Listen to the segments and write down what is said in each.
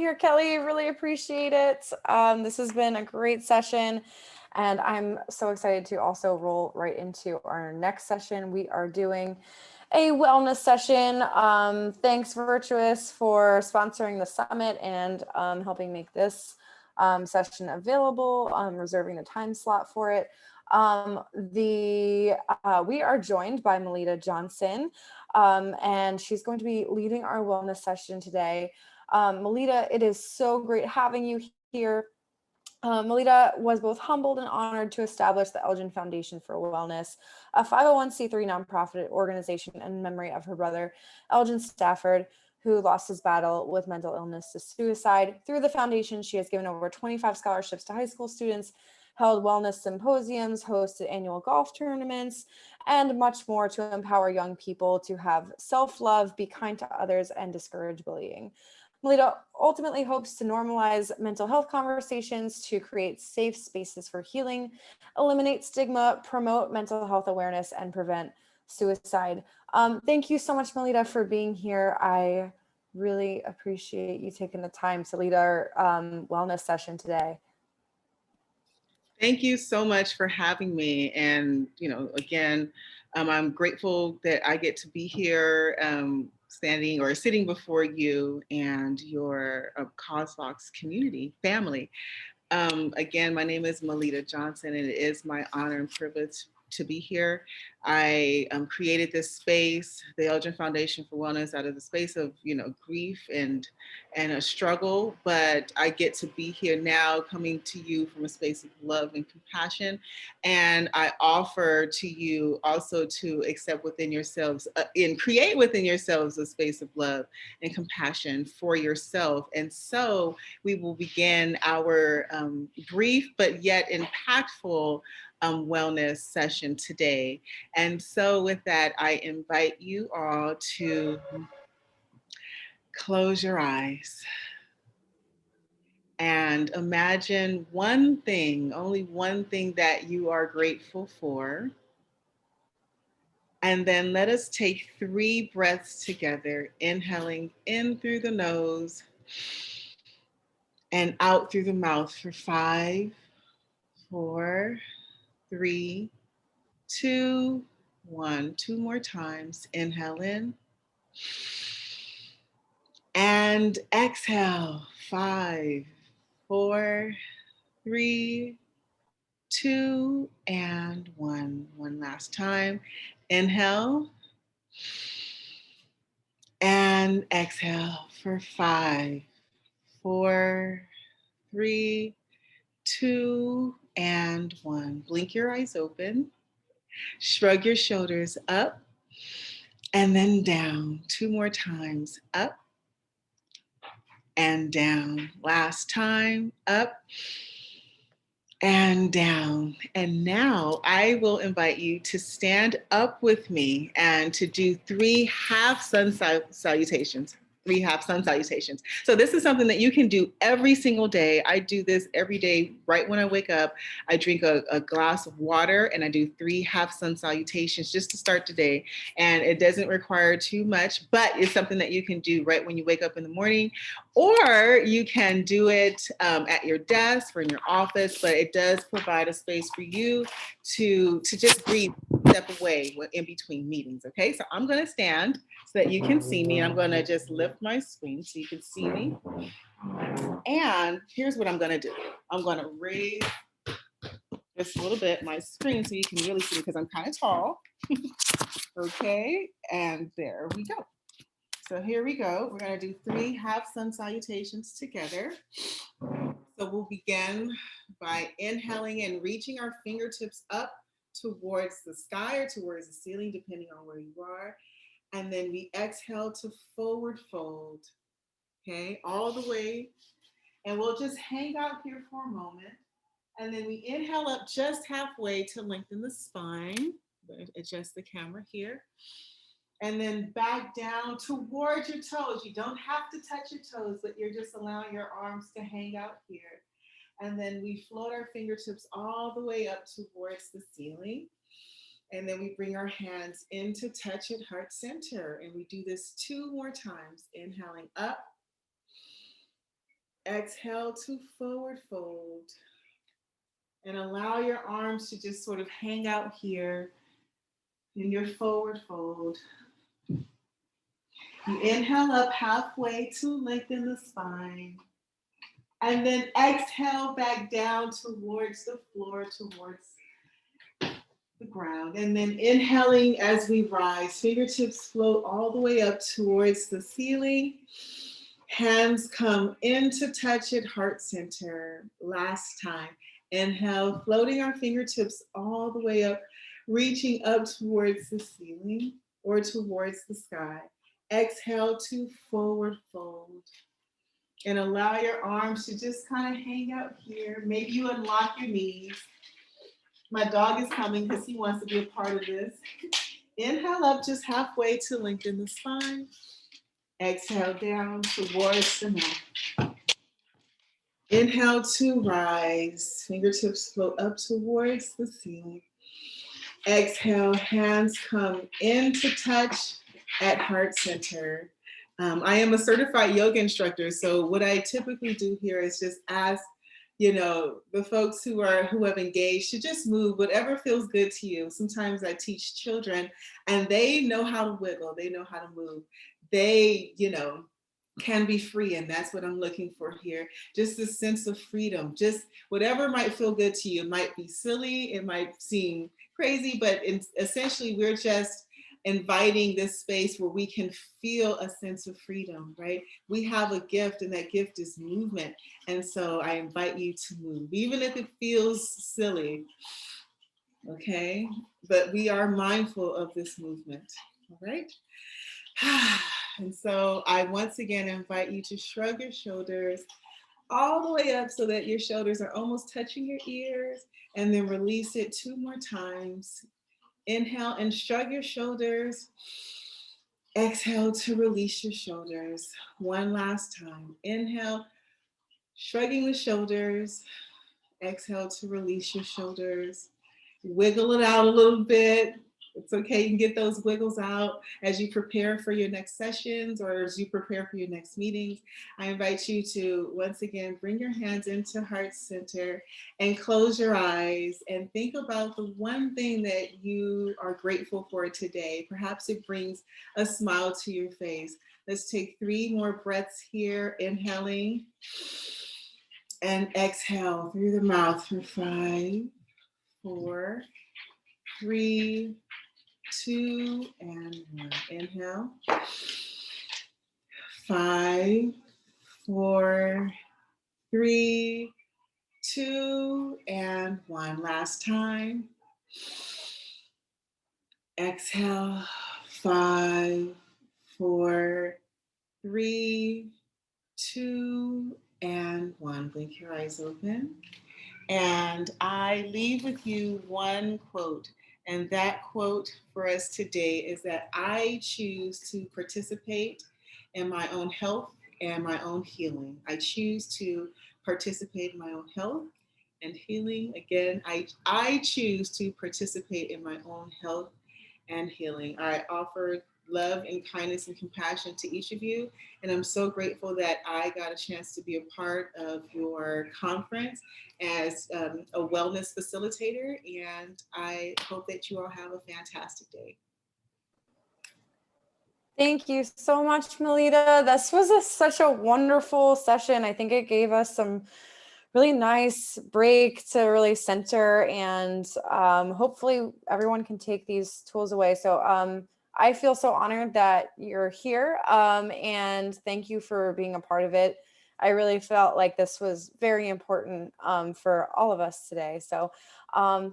here, Kelly. Really appreciate it. This has been a great session, and I'm so excited to also roll right into our next session. We are doing a wellness session. Thanks, Virtuous, for sponsoring the summit and helping make this session available, reserving the time slot for it. We are joined by Melitta Johnson, and she's going to be leading our wellness session today. Melitta, it is so great having you here. Melitta was both humbled and honored to establish the Elgin Foundation for Wellness, a 501c3 nonprofit organization in memory of her brother, Elgin Stafford, who lost his battle with mental illness to suicide. Through the foundation, she has given over 25 scholarships to high school students, held wellness symposiums, hosted annual golf tournaments, and much more to empower young people to have self-love, be kind to others, and discourage bullying. Melitta ultimately hopes to normalize mental health conversations to create safe spaces for healing, eliminate stigma, promote mental health awareness, and prevent suicide. Thank you so much, Melitta, for being here. I really appreciate you taking the time to lead our wellness session today. Thank you so much for having me. And, again, I'm grateful that I get to be here standing or sitting before you and your CauseVox community family. Again, my name is Melitta Johnson, and it is my honor and privilege to be here. I created this space, the Elgin Foundation for Wellness, out of the space of grief and a struggle. But I get to be here now, coming to you from a space of love and compassion. And I offer to you also to accept within yourselves and create within yourselves a space of love and compassion for yourself. And so we will begin our brief but yet impactful wellness session today. And so with that, I invite you all to close your eyes and imagine one thing, only one thing that you are grateful for. And then let us take 3 breaths together, inhaling in through the nose and out through the mouth for 5, 4, 3, 2, 1. 2 more times. Inhale in and exhale. 5, 4, 3, 2, and 1. One last time. Inhale and exhale for 5, 4, 3, 2, and 1. Blink your eyes open. Shrug your shoulders up and then down. 2 more times. Up and down. Last time. Up and down. And now I will invite you to stand up with me and to do 3 half sun salutations. 3 half sun salutations. So this is something that you can do every single day. I do this every day right when I wake up. I drink a glass of water and I do 3 half sun salutations just to start the day. And it doesn't require too much, but it's something that you can do right when you wake up in the morning, or you can do it at your desk or in your office, but it does provide a space for you to just breathe, step away in between meetings. Okay, so I'm going to stand so that you can see me. And I'm going to just lift my screen so you can see me. And here's what I'm going to do. I'm going to raise just a little bit my screen so you can really see me because I'm kind of tall. Okay, and there we go. So here we go. We're going to do 3 half sun salutations together. So we'll begin by inhaling and reaching our fingertips up towards the sky or towards the ceiling, depending on where you are. And then we exhale to forward fold, okay, all the way. And we'll just hang out here for a moment. And then we inhale up just halfway to lengthen the spine. Adjust the camera here. And then back down towards your toes. You don't have to touch your toes, but you're just allowing your arms to hang out here. And then we float our fingertips all the way up towards the ceiling. And then we bring our hands into touch at heart center. And we do this 2 more times, inhaling up Exhale to forward fold. And allow your arms to just sort of hang out here in your forward fold. You inhale up halfway to lengthen the spine. And then exhale back down towards the floor, towards the ground. And then inhaling as we rise, fingertips float all the way up towards the ceiling. Hands come in to touch at heart center. Last time. Inhale, floating our fingertips all the way up, reaching up towards the ceiling or towards the sky. Exhale to forward fold. And allow your arms to just kind of hang out here. Maybe you unlock your knees. My dog is coming because he wants to be a part of this. Inhale up just halfway to lengthen the spine. Exhale down towards the mat. Inhale to rise. Fingertips float up towards the ceiling. Exhale, hands come in to touch at heart center. I am a certified yoga instructor, so what I typically do here is just ask, the folks who have engaged to just move whatever feels good to you. Sometimes I teach children, and they know how to wiggle, they know how to move. They, can be free, and that's what I'm looking for here. Just a sense of freedom. Just whatever might feel good to you. It might be silly, it might seem crazy, but essentially we're just inviting this space where we can feel a sense of freedom, right? We have a gift, and that gift is movement. And so I invite you to move, even if it feels silly, okay? But we are mindful of this movement, all right? And so I once again invite you to shrug your shoulders all the way up so that your shoulders are almost touching your ears, and then release it 2 more times. Inhale and shrug your shoulders. Exhale to release your shoulders. One last time. Inhale, shrugging the shoulders. Exhale to release your shoulders. Wiggle it out a little bit. It's okay, you can get those wiggles out as you prepare for your next sessions or as you prepare for your next meetings. I invite you to, once again, bring your hands into heart center and close your eyes and think about the one thing that you are grateful for today. Perhaps it brings a smile to your face. Let's take 3 more breaths here, inhaling and exhale through the mouth for 5, 4, 3, 2, and 1. Inhale. 5, 4, 3, 2, and 1. Last time. Exhale. 5, 4, 3, 2, and 1. Blink your eyes open. And I leave with you one quote. And that quote for us today is that I choose to participate in my own health and my own healing. I choose to participate in my own health and healing. Again, I choose to participate in my own health and healing. I offer love and kindness and compassion to each of you. And I'm so grateful that I got a chance to be a part of your conference as a wellness facilitator. And I hope that you all have a fantastic day. Thank you so much, Melitta. This was such a wonderful session. I think it gave us some really nice break to really center, and hopefully everyone can take these tools away. So I feel so honored that you're here, and thank you for being a part of it. I really felt like this was very important for all of us today. So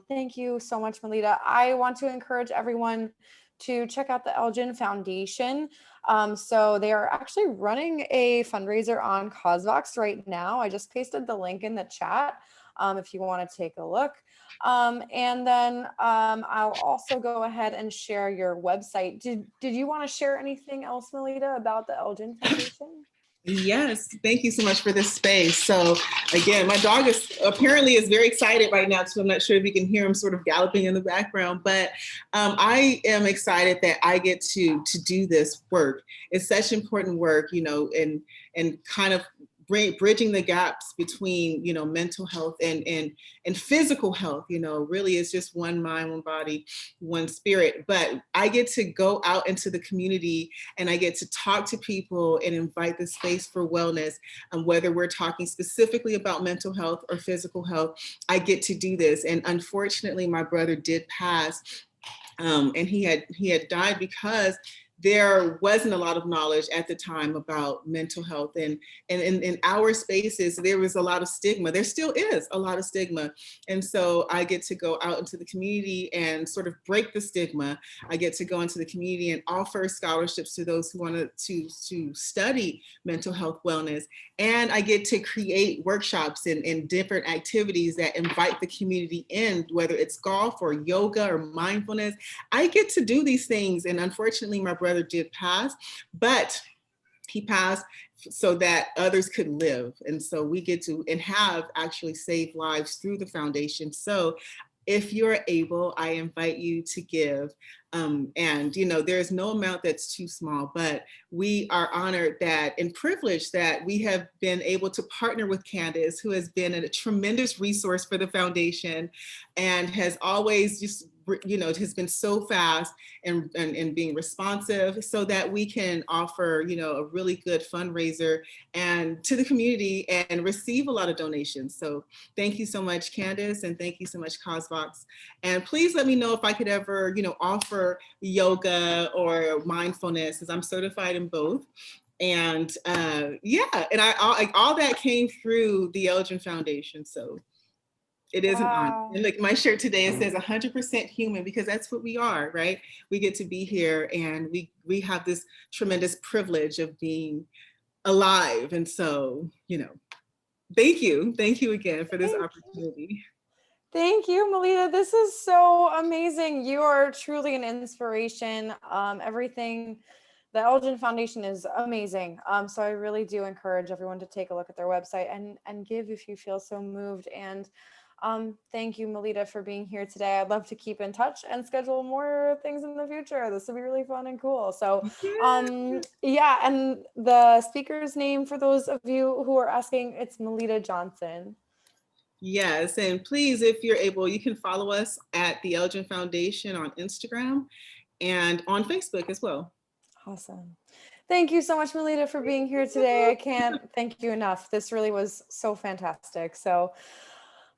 thank you so much, Melitta. I want to encourage everyone to check out the Elgin Foundation. So they are actually running a fundraiser on CauseVox right now. I just pasted the link in the chat if you want to take a look. And then I'll also go ahead and share your website. Did you want to share anything else, Melitta, about the Elgin Foundation? Yes, thank you so much for this space. So again, my dog is very excited right now too. I'm not sure if you can hear him sort of galloping in the background, but I am excited that I get to do this work. It's such important work, and kind of bridging the gaps between, you know, mental health and physical health. You know, really it's just one mind, one body, one spirit. But I get to go out into the community and I get to talk to people and invite the space for wellness. Whether we're talking specifically about mental health or physical health, I get to do this. And unfortunately, my brother did pass, and he had died because there wasn't a lot of knowledge at the time about mental health, and in our spaces there was a lot of stigma. There still is a lot of stigma, and so I get to go out into the community and sort of break the stigma. I get to go into the community and offer scholarships to those who want to study mental health wellness, and I get to create workshops and different activities that invite the community in, whether it's golf or yoga or mindfulness. I get to do these things, and unfortunately my brother did pass, but he passed so that others could live. And so we get to and have actually saved lives through the foundation. So if you're able, I invite you to give. And, you know, there's no amount that's too small, but we are honored that and privileged that we have been able to partner with Candace, who has been a tremendous resource for the foundation and has always just, you know, has been so fast and being responsive so that we can offer, you know, a really good fundraiser and to the community and receive a lot of donations. So thank you so much, Candace, and thank you so much, Cosbox. And please let me know if I could ever, you know, offer yoga or mindfulness, as I'm certified in both. And yeah, and all that came through the Elgin Foundation. So it is an honor. Wow. And look, my shirt today, it says 100% human, because that's what we are, right? We get to be here and we have this tremendous privilege of being alive. And so, you know, thank you. Thank you again for this opportunity. Thank you, Melitta. This is so amazing. You are truly an inspiration. Everything, the Elgin Foundation is amazing. So I really do encourage everyone to take a look at their website and give if you feel so moved. And thank you, Melitta, for being here today. I'd love to keep in touch and schedule more things in the future. This will be really fun and cool. So yeah, and the speaker's name, for those of you who are asking, it's Melitta Johnson. Yes, and please, if you're able, you can follow us at the Elgin Foundation on Instagram and on Facebook as well. Awesome. Thank you so much, Melitta, for being here today. I can't thank you enough. This really was so fantastic. So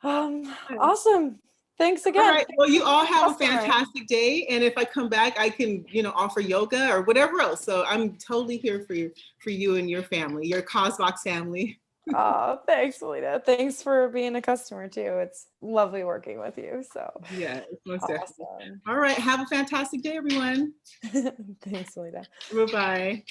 awesome. Thanks again. All right. Well, you all have a fantastic day. And if I come back, I can, you know, offer yoga or whatever else. So I'm totally here for you and your family, your Cosbox family. Oh, thanks, Melitta. Thanks for being a customer too. It's lovely working with you. So yeah, most definitely. Awesome. All right. Have a fantastic day, everyone. Thanks, Melitta. Bye-bye. Okay.